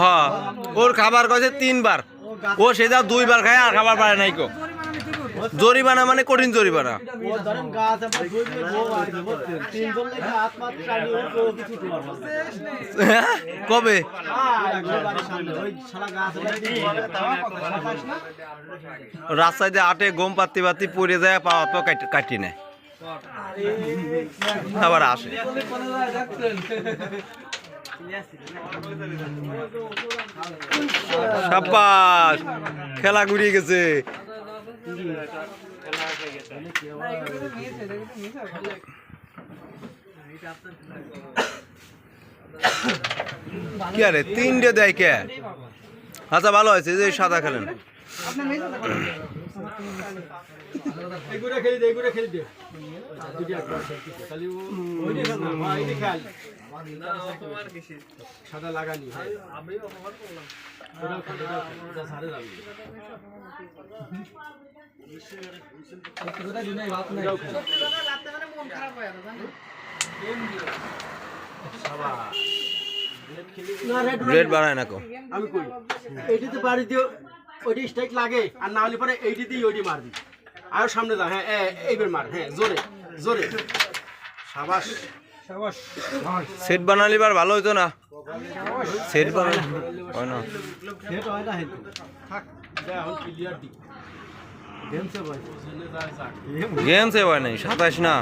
হ্যাঁ ওর খাবার কয়েছে 3 বার, ও সেটা 2 বার খায় আর খাবার পারে নাই কো। জরিমানা মানে কঠিন জরিমানা। কবে রাস্তায় আটে গম পাতি পাতি পড়ে যায়, পাওয়া তো কাটি নেয়, আবার আসে। সাব্বাস, খেলা ঘুরিয়ে গেছে। কি আরে 3টে দেয় কে? আচ্ছা ভালো হয়েছে যে সাদা খেলেন। সাদা লাগানি রেড বাড়ায় না কো। আমি কই এইটিতে বাড়ি দিও, ওইটি স্ট্রাইক লাগে আর না হলে পরে এইটি দিয়ে ওইটি মারবি। আর সামনে যা, হ্যাঁ এইবার মার, হ্যাঁ জোরে জোরে। সাবাস সাবাস। সেট বানালি বার ভালো হইতো না। সেট বানালি হয় না, সেট হয় না। থাক দে এখন ক্লিয়ার দি। গেমসে ভাই গেমসে হয় নাই 27 না।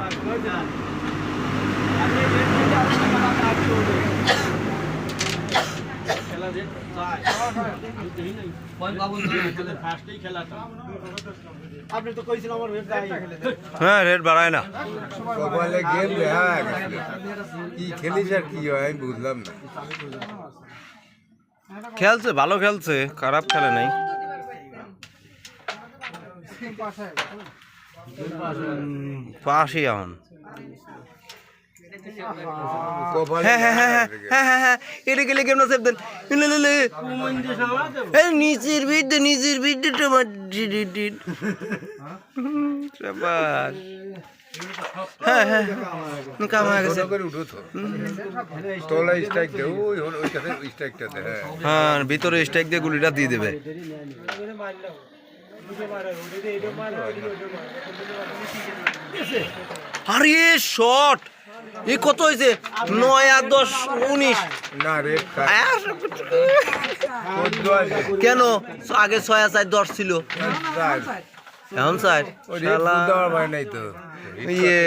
আপনি তো কইছিলেন আমার হ্যাঁ রেড বাড়ায় না। কপালে গেম দেখা গেছিল, কি খেলিস আর কি হয় আমি বুঝলাম না। খেলছে, ভালো খেলছে, খারাপ খেলে নাই। পাশে এখন এটা গেলে কেমন সেভ দেন নিজের বিদ্যে নিজের বিদ্যে তোমার হ্যাঁ হ্যাঁ কাম হয়ে গেছে। হ্যাঁ ভিতরে স্ট্রাইক দিয়ে গুলিটা দিয়ে দেবে। আরে শট এ কত হয়েছে? 9 আর 10 19 না রেড কেন? আগে 6 আর 4 10 ছিল, এখন 4। নাই তো ইয়ে